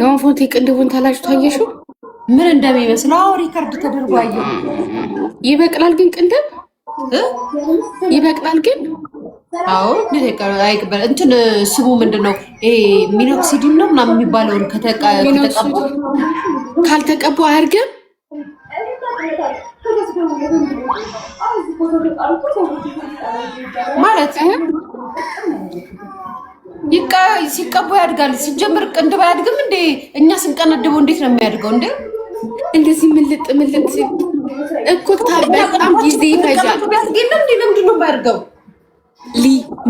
ነው ፎቶ ቅንድቡን ተላጭቶ አየሽው? ምን እንደሚመስለው ሪከርድ ተደርጎ አየሁ። ይበቅላል ግን ቅንድብ ይበቅላል ግን አዎ አይቀበል እንትን ስሙ ምንድነው? ይሄ ሚኖክሲዲን ነው ምናምን የሚባለውን ከተቀቡ ካልተቀቡ አያርግም ማለት ሲቀቡ ያድጋል። ሲጀምር ቅንድብ አያድግም እንዴ? እኛ ስንቀነድበው እንዴት ነው የሚያድገው እንዴ? እንደዚህ ምልጥ እኮ በጣም ጊዜ ይፈጃል። ቢያስገለም እንዴ ለምንድን ነው የማያድገው?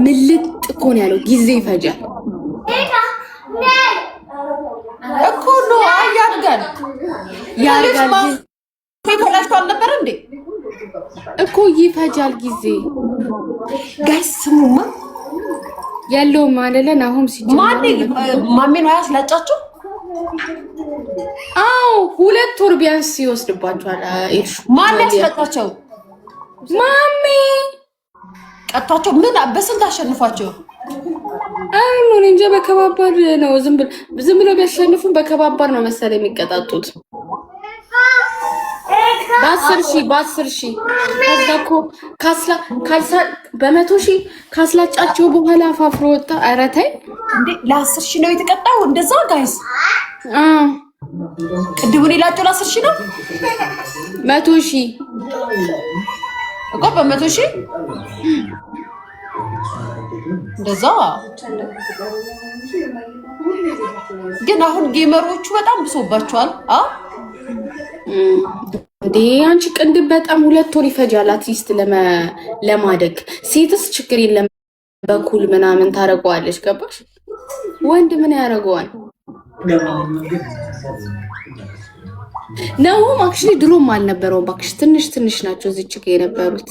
ምልጥ እኮ ነው ያለው። ጊዜ ይፈጃል እኮ ነው። ያድጋል ተላሽቶ አልነበረ እንዴ እኮ ይፈጃል ጊዜ። ጋይስ ስሙማ ያለው ማለለን አሁን ማሜ ነው ያስላጫቸው። አዎ 2 ወር ቢያንስ ይወስድባቸዋል። ማን ያስላጫቸው? ማሜ ቀጣቸው። ምን በስንት አሸንፏቸው? አይ ምን እንጃ በከባባድ ነው። ዝም ብሎ ቢያሸንፉን በከባባድ ነው መሰለኝ የሚቀጣጡት። በ10 ሺህ ከዛ እኮ በ100 ሺህ ካስላጫቸው በኋላ አፋፍሮ ወጣ። ኧረ ተይ እንዴ! ለ10 ሺህ ነው የተቀጣው እንደዛ ጋይስ። ቅድቡን ይላቸው ለ10 ሺህ ነው 100 ሺህ እኮ በ100 ሺህ እንደዛ። ግን አሁን ጌመሮቹ በጣም ብሶባቸዋል። እንዴ አንቺ ቅንድብ በጣም 2 ወር ይፈጃል አትሊስት ለማደግ። ሴትስ ችግር የለም በኩል ምናምን ታረገዋለች። ገባሽ? ወንድ ምን ያረገዋል? ነው አክቹሊ ድሮም አልነበረውም ባክሽ። ትንሽ ናቸው እዚች ጋር የነበሩት።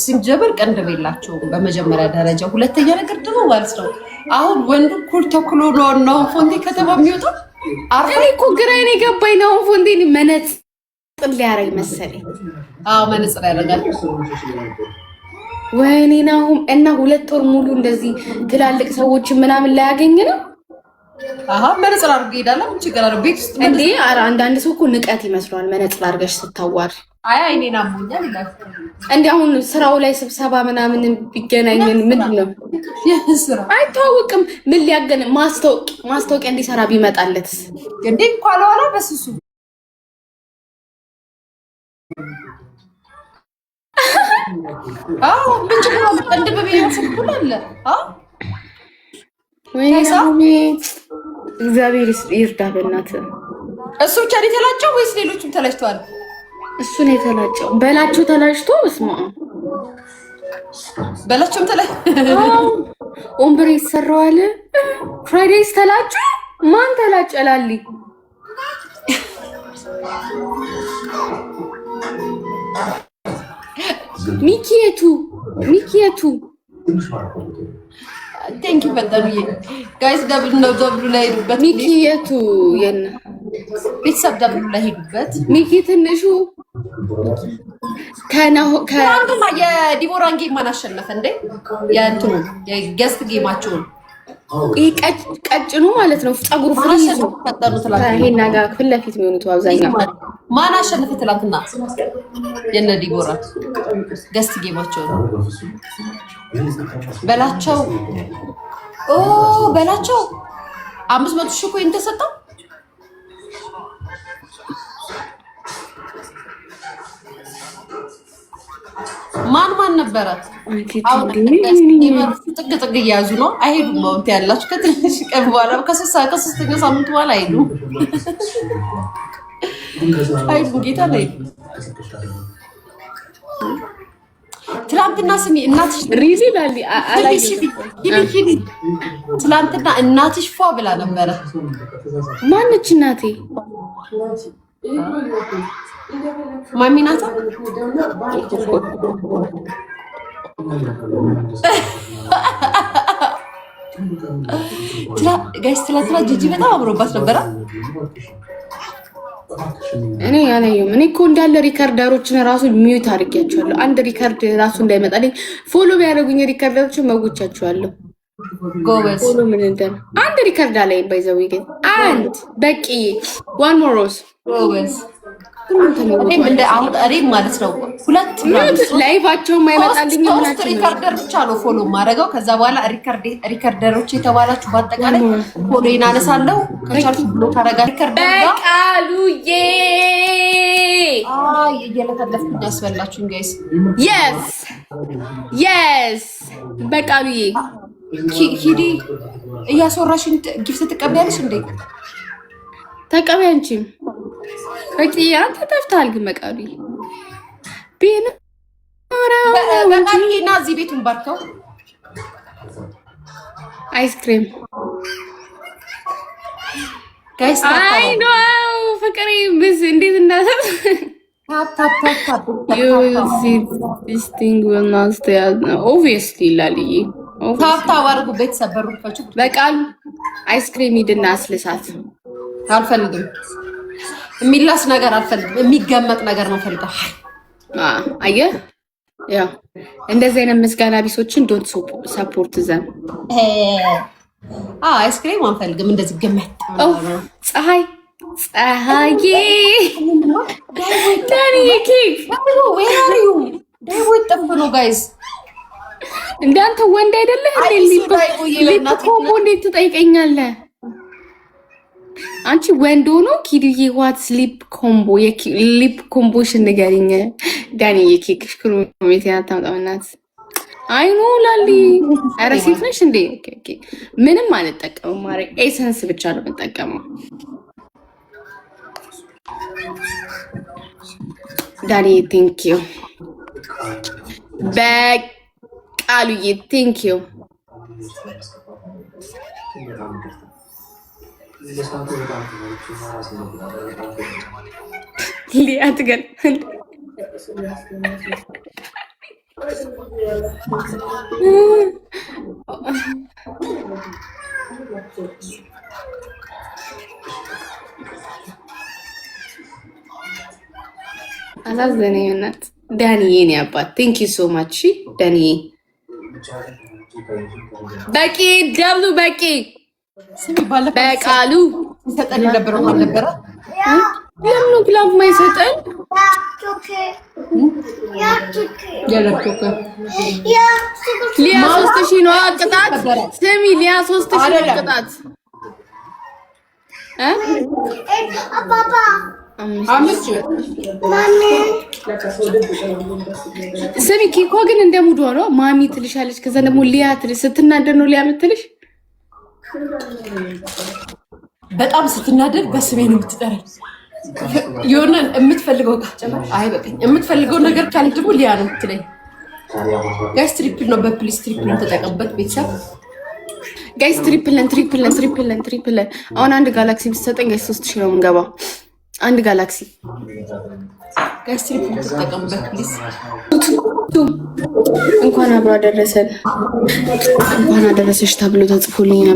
ሲጀምር ቅንድብ የላቸውም በመጀመሪያ ደረጃ። ሁለተኛ ነገር ደግሞ ማለት ነው አሁን ወንዱ ኩል ተኩሎ ነው ፎንቴ ከተማ የሚወጣው። እኔ እኮ ግራዬን የገባኝ ነው ፎንቴን መነጽር ሊያረግ መሰለኝ። መነጽር ያደርጋል። ወይኔ ናሁም እና 2 ወር ሙሉ እንደዚህ ትላልቅ ሰዎችን ምናምን ላያገኝ ነው። መነጽር አድርጎ ይሄዳል። ምን ችግር አለው? ቤት ውስጥ እንዴ አንዳንድ ሰው እኮ ንቀት ይመስለዋል መነጽር አድርገሽ ስታዋሪ። አይኔን አሞኛል ይላል። እንዴ አሁን ስራው ላይ ስብሰባ ምናምን ቢገናኝን ምንድነው አይታወቅም። ምን ሊያገን ማስታወቂያ እንዲሰራ ቢመጣለትስ እንዴ ኳላዋላ በስሱ ምን ችግር አለው? ቅንድብ ቢያንስ አለ። ወይኔ እግዚአብሔር ይርዳ በእናትህ። እሱ ብቻ ነው የተላጨው ወይስ ሌሎችም ተላጭተዋል? እሱ ነው የተላጨው። በላቸው ተላጭቶ እስማ በላቸውም ኦምብሬ ይሰራዋል። ፍራይዴይስ ተላጨ። ማን ተላጨላሊ? ሚኪየቱ ቴንክ ዩ በጣም ጋይስ። ደብል ነው ደብሉ ላይ ሄዱበት። ሚኪየቱ የነ ቤተሰብ ደብሉ ላይ ሄዱበት። ሚኪ ትንሹ ከአንዱማ የዲቦራን ጌም ማን አሸነፈ እንዴ? የእንትኑ የገስት ጌማቸውን ቀጭኑ ማለት ነው። ፀጉሩ ፍሪዝ ይሄና ጋር ፊት ለፊት የሚሆኑት አብዛኛው ማን አሸነፈ ትላንትና? የነ ዲቦራ ገስት ጌማቸውን በላቸው። በላቸው 500 ሺህ ኮይን ተሰጠው። ማን ነበረ? ጥግ እያያዙ ነው። አይሄዱም። ማውንት ያላችሁ ከትንሽ ቀን በኋላ ከሶስተኛው ሳምንት በኋላ አይሄዱም። ጌታ ላይ ትላንትና ስሚ እናትሽ ትላንትና እናትሽ ፏ ብላ ነበረ። ማነች እናቴ? ማሚ ናታ። ጋይስ ትላንትና ጂጂ በጣም አምሮባት ነበረ። እኔ ያለየው እኔ እኮ እንዳለ ሪከርደሮችን ራሱ ሚዩት አድርጌያቸዋለሁ። አንድ ሪከርድ ራሱ እንዳይመጣልኝ ፎሎ ቢያደርጉኝ ሪከርደሮችን መጉቻቸዋለሁ። ጎበዝ ፎሎ ምን እንደም አንድ ሪከርድ ላይ ባይዘው ግን አንድ በቂ ዋን ሞር ሮዝ ጎበዝ። እኔም እንደ አሁን እኔም ማለት ነው ሁለት ላይቫቸው የማይመጣልኝ ሶስት ሪከርደር ብቻ ነው ፎሎ ማድረገው። ከዛ በኋላ ሪከርደሮች የተባላችሁ በአጠቃላይ ፎሎ ይናነሳለሁ። ከቻልኩ ብሎ ታረጋ ሪከርደር በቃሉዬ እየለፈለፍኩኝ ያስበላችሁኝ ጋይስ። የስ በቃሉዬ ሂዲ እያስወራሽን ጊፍት ትቀበያለሽ እንዴ? ተቀበይ አንቺም በቂ አንተ ጠፍተሃል። ግን በቃሉዬ ቢና በቃሉዬና እዚህ ቤቱን ባርከው አይስክሪም ጋይስ አይ ኖ ፍቅሬ ብስ እንዴት እንዳሰብ you see this thing will not stay obviously ላልዬ ታፕታፕ አድርጉ። ቤተሰብ በሩን ፈቹ። በቃሉ አይስክሪም ሂድና አስልሳት። አልፈልግም፣ የሚላስ ነገር አልፈልግም፣ የሚገመጥ ነገር ነው ፈልጋ። አየህ ያው እንደዚህ አይነት ምስጋና ቢሶችን ዶንት ሰፖርት ዘም። አይስክሪም አንፈልግም፣ እንደዚህ ገመጥ ፀሐዬ ዳኒ ኬክ ዳይቦ ይጠፍ ነው ጋይዝ። እንዳንተ ወንድ አይደለህ ሊፕ ኮምቦ እንዴት ትጠይቀኛለህ? አንቺ ወንድ ሆኖ ኪዱዬ ዋት ሊፕ ኮምቦ ሊፕ ኮምቦሽን ንገሪኝ። ዳኒ የኬክ ሽክሩ ሜት ያታምጣውናት አይኑ ላሊ ኧረ ሴት ነሽ እንዴ? ምንም አልጠቀምም ማረ ኤሰንስ ብቻ ነው የምጠቀመው። ዳኒ ቴንክ ዩ በቃሉዬ ቴንክ ዩ ሊያ ትገርማለች። አሳዘነኝ እናት። ዳኒዬ የኔ አባት ቴንክ ዩ ሶ ማች ዳኒዬ። በቂ ደብሉ በቂ በቃሉ ይሰጠን ነበር አልነበረ? ለምን ግላብ ማይሰጠን? ሊያ 3000 ነው ቅጣት። ስሚ ሊያ 3000 ነው ቅጣት። ስሚ ኬኮ ግን እንደ ሙድ ነው። ማሚ ትልሻለች። ከዛ ደግሞ ሊያ ትልሽ ስትናደድ ነው ሊያ የምትልሽ። በጣም ስትናደድ በስሜ ነው የምትጠራኝ። የሆነ የምትፈልገው የምትፈልገው ነገር ካለ ደግሞ ሊያ ነው የምትለኝ። ጋይስ ትሪፕል ነው በፕሊስ ትሪፕል ተጠቀምበት ቤተሰብ። ጋይስ ትሪፕል አሁን አንድ ጋላክሲ ብትሰጠኝ ጋይስ 3000 ነው የምንገባው። አንድ ጋላክሲ ጋይስ ትሪፕል ተጠቀምበት ፕሊስ። እንኳን አብሮ አደረሰን እንኳን አደረሰሽ ተብሎ ተጽፎልኝ ነበር።